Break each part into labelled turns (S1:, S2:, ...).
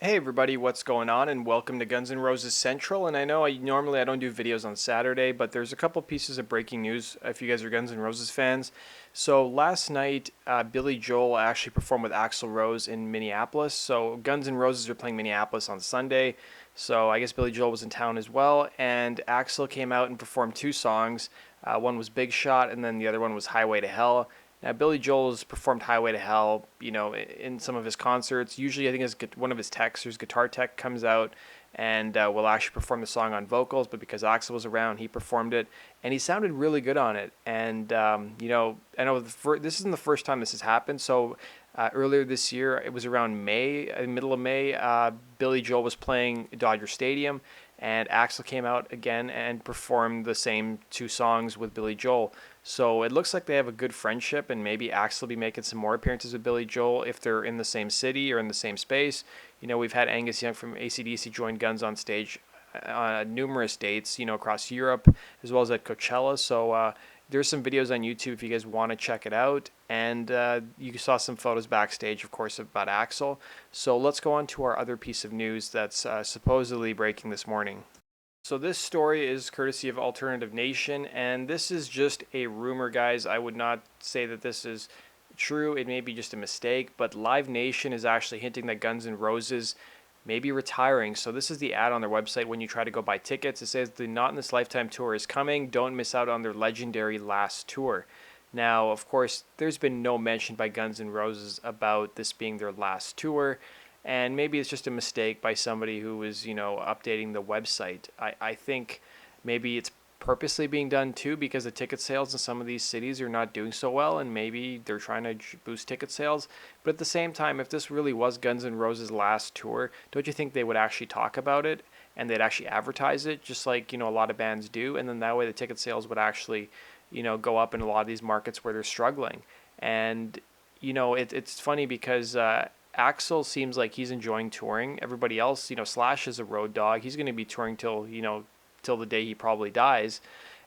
S1: Hey everybody, what's going on? And welcome to Guns N' Roses Central. And I know normally I don't do videos on Saturday, but there's a couple pieces of breaking news if you guys are Guns N' Roses fans. So last night, Billy Joel actually performed with Axl Rose in Minneapolis. So Guns N' Roses are playing Minneapolis on Sunday. So I guess Billy Joel was in town as well, and Axl came out and performed two songs. One was Big Shot, and then the other one was Highway to Hell. Now, Billy Joel's performed Highway to Hell, in some of his concerts. Usually, I think one of his techs, his guitar tech, comes out and will actually perform the song on vocals. But because Axl was around, he performed it, and he sounded really good on it. And I know this isn't the first time this has happened. So earlier this year, it was around May, middle of May. Billy Joel was playing Dodger Stadium, and Axl came out again and performed the same two songs with Billy Joel. So it looks like they have a good friendship, and maybe Axl will be making some more appearances with Billy Joel if they're in the same city or in the same space. We've had Angus Young from AC/DC join Guns on stage on numerous dates, across Europe as well as at Coachella. So there's some videos on YouTube if you guys want to check it out. And you saw some photos backstage, of course, about Axl. So let's go on to our other piece of news that's supposedly breaking this morning. So this story is courtesy of Alternative Nation, and this is just a rumor, guys. I would not say that this is true. It may be just a mistake, but Live Nation is actually hinting that Guns N' Roses may be retiring. So this is the ad on their website when you try to go buy tickets. It says the Not in This Lifetime tour is coming. Don't miss out on their legendary last tour. Now, of course, there's been no mention by Guns N' Roses about this being their last tour. And maybe it's just a mistake by somebody who was, updating the website. I think maybe it's purposely being done too because the ticket sales in some of these cities are not doing so well, and maybe they're trying to boost ticket sales. But at the same time, if this really was Guns N' Roses' last tour, don't you think they would actually talk about it and they'd actually advertise it just like, a lot of bands do? And then that way the ticket sales would actually, go up in a lot of these markets where they're struggling. And, it's funny because Axl seems like he's enjoying touring. Everybody else, Slash is a road dog. He's going to be touring till the day he probably dies.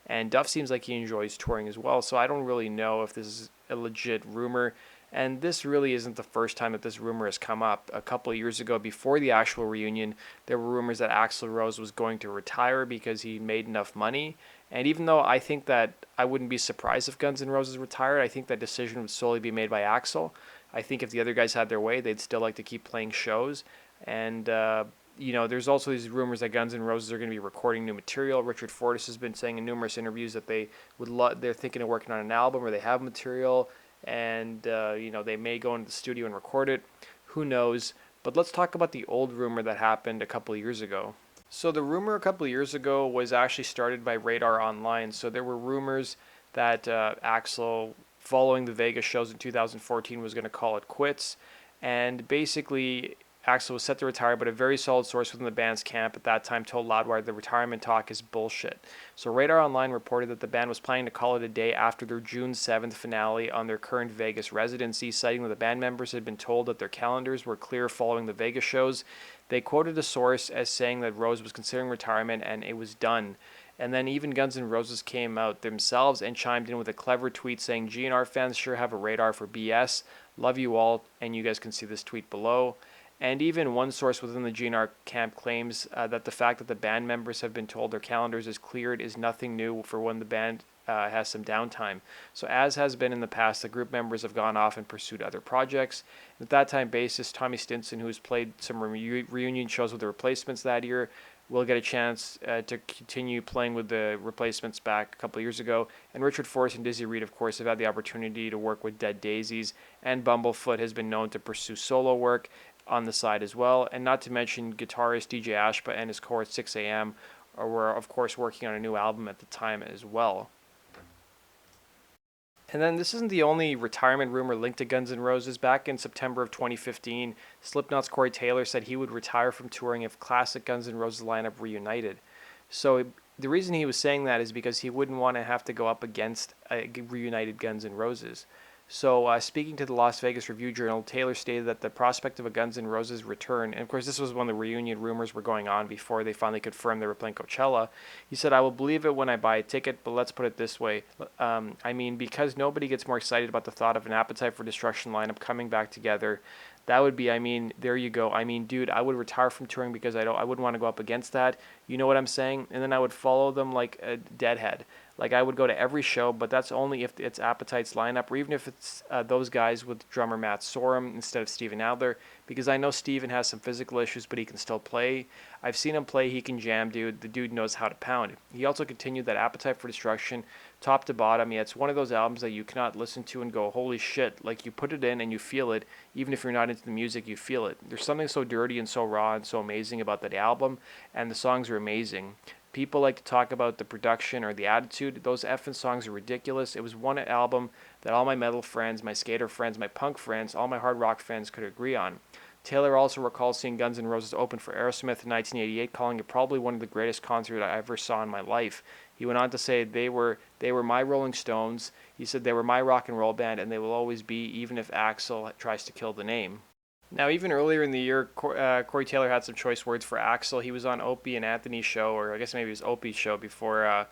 S1: And Duff seems like he enjoys touring as well. So I don't really know if this is a legit rumor. And this really isn't the first time that this rumor has come up. A couple of years ago, before the actual reunion, there were rumors that Axl Rose was going to retire because he made enough money. And even though I think that I wouldn't be surprised if Guns N' Roses retired, I think that decision would solely be made by Axl. I think if the other guys had their way, they'd still like to keep playing shows. And, there's also these rumors that Guns N' Roses are going to be recording new material. Richard Fortus has been saying in numerous interviews that they're thinking of working on an album or they have material. And, they may go into the studio and record it. Who knows? But let's talk about the old rumor that happened a couple of years ago. So the rumor a couple of years ago was actually started by Radar Online. So there were rumors that Axl, following the Vegas shows in 2014, was going to call it quits. And basically, Axl was set to retire, but a very solid source within the band's camp at that time told Loudwire the retirement talk is bullshit. So Radar Online reported that the band was planning to call it a day after their June 7th finale on their current Vegas residency, citing that the band members had been told that their calendars were clear following the Vegas shows. They quoted a source as saying that Rose was considering retirement and it was done. And then even Guns N' Roses came out themselves and chimed in with a clever tweet saying, GNR fans sure have a radar for BS. Love you all. And you guys can see this tweet below. And even one source within the GNR camp claims that the fact that the band members have been told their calendars is cleared is nothing new for when the band has some downtime. So as has been in the past, the group members have gone off and pursued other projects. At that time, bassist Tommy Stinson, who has played some reunion shows with the Replacements that year, will get a chance to continue playing with the Replacements back a couple of years ago. And Richard Forrest and Dizzy Reed, of course, have had the opportunity to work with Dead Daisies, and Bumblefoot has been known to pursue solo work on the side as well. And not to mention guitarist DJ Ashba and his core at 6 a.m. were, of course, working on a new album at the time as well. And then this isn't the only retirement rumor linked to Guns N' Roses. Back in September of 2015, Slipknot's Corey Taylor said he would retire from touring if classic Guns N' Roses lineup reunited. So the reason he was saying that is because he wouldn't want to have to go up against a reunited Guns N' Roses. So speaking to the Las Vegas Review-Journal, Taylor stated that the prospect of a Guns N' Roses return, and of course this was when the reunion rumors were going on before they finally confirmed they were playing Coachella. He said, I will believe it when I buy a ticket, but let's put it this way. Because nobody gets more excited about the thought of an Appetite for Destruction lineup coming back together That would be, I mean, there you go. I mean, dude, I would retire from touring because I wouldn't want to go up against that. You know what I'm saying? And then I would follow them like a deadhead. Like I would go to every show, but that's only if it's Appetite's lineup, or even if it's those guys with drummer Matt Sorum instead of Steven Adler, because I know Steven has some physical issues, but he can still play. I've seen him play. He can jam, dude. The dude knows how to pound. He also continued that Appetite for Destruction, top to bottom. Yeah, it's one of those albums that you cannot listen to and go, holy shit. Like you put it in and you feel it. Even if you're not into the music, you feel it. There's something so dirty and so raw and so amazing about that album, and the songs are amazing. People like to talk about the production or the attitude. Those effing songs are ridiculous. It was one album that all my metal friends, my skater friends, my punk friends, all my hard rock fans could agree on. Taylor also recalls seeing Guns N' Roses open for Aerosmith in 1988, calling it probably one of the greatest concerts I ever saw in my life. He went on to say they were my Rolling Stones. He said they were my rock and roll band, and they will always be, even if Axl tries to kill the name. Now, even earlier in the year, Corey Taylor had some choice words for Axl. He was on Opie and Anthony's show, or I guess maybe it was Opie's show before,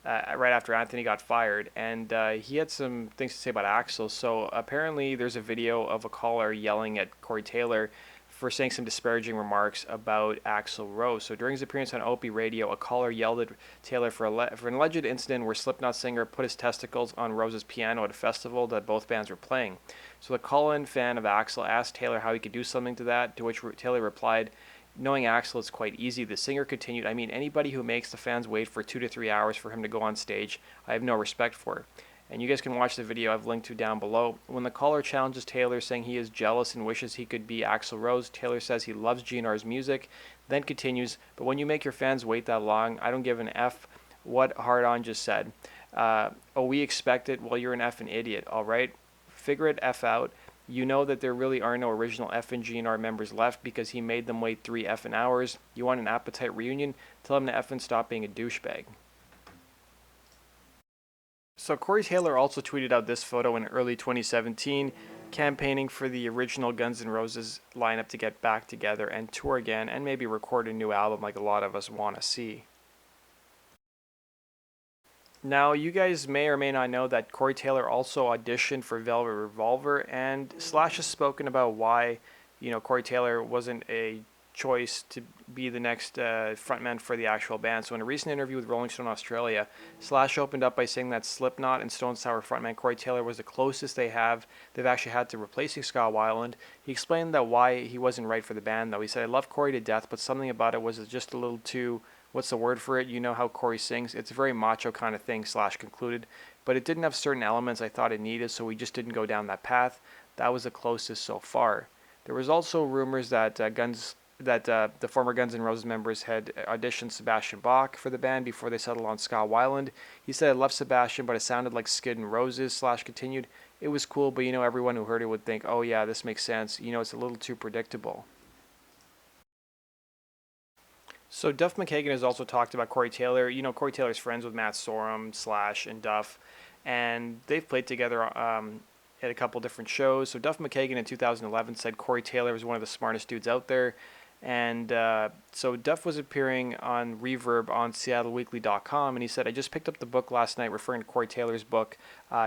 S1: right after Anthony got fired, and he had some things to say about Axl. So apparently, there's a video of a caller yelling at Corey Taylor for saying some disparaging remarks about Axl Rose. So during his appearance on Opie Radio, a caller yelled at Taylor for an alleged incident where Slipknot singer put his testicles on Rose's piano at a festival that both bands were playing. So the call-in fan of Axl asked Taylor how he could do something to that, to which Taylor replied, knowing Axl, it's quite easy. The singer continued, I mean, anybody who makes the fans wait for 2 to 3 hours for him to go on stage, I have no respect for. And you guys can watch the video I've linked to down below. When the caller challenges Taylor, saying he is jealous and wishes he could be Axl Rose, Taylor says he loves GNR's music, then continues, but when you make your fans wait that long, I don't give an F what Hard On just said. Oh, we expect it? Well, you're an effing idiot, alright? Figure it F out. You know that there really are no original F and GNR members left because he made them wait 3 effing hours. You want an Appetite reunion? Tell him to effing stop being a douchebag. So Corey Taylor also tweeted out this photo in early 2017, campaigning for the original Guns N' Roses lineup to get back together and tour again and maybe record a new album like a lot of us want to see. Now, you guys may or may not know that Corey Taylor also auditioned for Velvet Revolver, and Slash has spoken about why, Corey Taylor wasn't a choice to be the next frontman for the actual band. So in a recent interview with Rolling Stone Australia, Slash opened up by saying that Slipknot and Stone Sour frontman Corey Taylor was the closest they've actually had to replacing Scott Weiland. He explained that why he wasn't right for the band, though. He said, I love Corey to death, but something about it was just a little too, what's the word for it? You know how Corey sings. It's a very macho kind of thing, Slash concluded. But it didn't have certain elements I thought it needed, so we just didn't go down that path. That was the closest so far. There was also rumors that the former Guns N' Roses members had auditioned Sebastian Bach for the band before they settled on Scott Weiland. He said, I love Sebastian, but it sounded like Skid and Roses. Slash continued, it was cool, but everyone who heard it would think, oh yeah, this makes sense. It's a little too predictable. So Duff McKagan has also talked about Corey Taylor. Corey Taylor's friends with Matt Sorum, Slash, and Duff, and they've played together at a couple different shows. So Duff McKagan in 2011 said Corey Taylor was one of the smartest dudes out there. And so Duff was appearing on Reverb on SeattleWeekly.com, and he said, I just picked up the book last night, referring to Corey Taylor's book,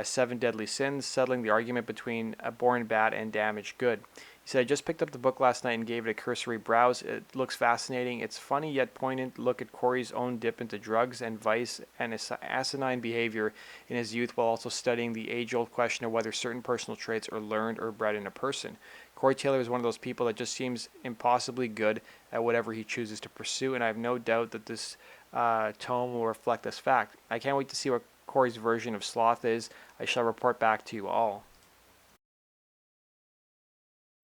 S1: 7 Deadly Sins, settling the argument between Born Bad and Damaged Good. He said, I just picked up the book last night and gave it a cursory browse. It looks fascinating. It's funny yet poignant look at Corey's own dip into drugs and vice and his asinine behavior in his youth, while also studying the age-old question of whether certain personal traits are learned or bred in a person. Corey Taylor is one of those people that just seems impossibly good at whatever he chooses to pursue, and I have no doubt that this tome will reflect this fact. I can't wait to see what Corey's version of sloth is. I shall report back to you all.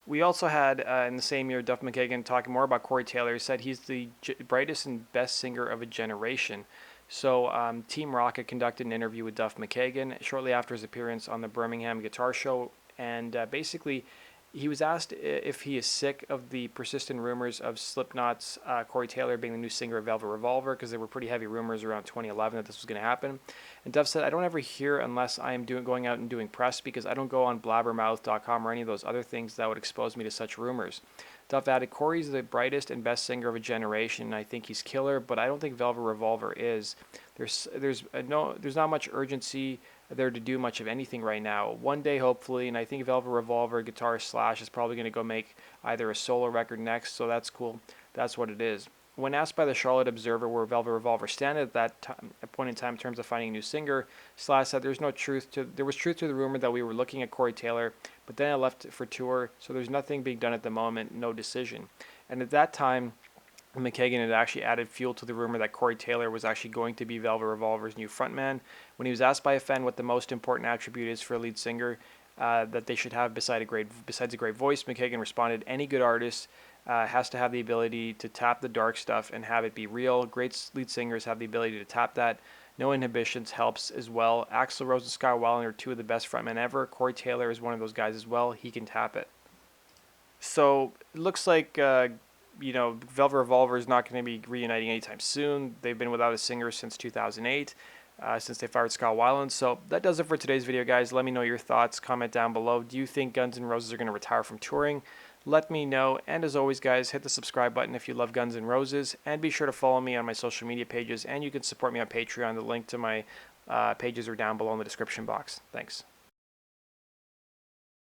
S1: We also had, in the same year, Duff McKagan talking more about Corey Taylor. He said he's the brightest and best singer of a generation. So Team Rocket conducted an interview with Duff McKagan shortly after his appearance on the Birmingham Guitar Show, and basically he was asked if he is sick of the persistent rumors of Slipknot's Corey Taylor being the new singer of Velvet Revolver, because there were pretty heavy rumors around 2011 that this was going to happen. And Duff said, I don't ever hear unless I am going out and doing press, because I don't go on blabbermouth.com or any of those other things that would expose me to such rumors. Duff added, Corey's the brightest and best singer of a generation, and I think he's killer, but I don't think Velvet Revolver is. There's not much urgency there to do much of anything right now. One day, hopefully, and I think Velvet Revolver guitarist Slash is probably going to go make either a solo record next, so that's cool. That's what it is. When asked by the Charlotte Observer where Velvet Revolver stand at that point in time in terms of finding a new singer, Slash said there was truth to the rumor that we were looking at Corey Taylor, but then I left for tour, so there's nothing being done at the moment, no decision. And at that time, McKagan had actually added fuel to the rumor that Corey Taylor was actually going to be Velvet Revolver's new frontman. When he was asked by a fan what the most important attribute is for a lead singer that they should have besides a great voice, McKagan responded, any good artist has to have the ability to tap the dark stuff and have it be real. Great lead singers have the ability to tap that. No inhibitions helps as well. Axl Rose and Scott Wellington are two of the best frontmen ever. Corey Taylor is one of those guys as well. He can tap it. So it looks like Velvet Revolver is not going to be reuniting anytime soon. They've been without a singer since 2008, since they fired Scott Weiland. So that does it for today's video, guys. Let me know your thoughts. Comment down below. Do you think Guns N' Roses are going to retire from touring? Let me know. And as always, guys, hit the subscribe button if you love Guns N' Roses. And be sure to follow me on my social media pages. And you can support me on Patreon. The link to my pages are down below in the description box. Thanks.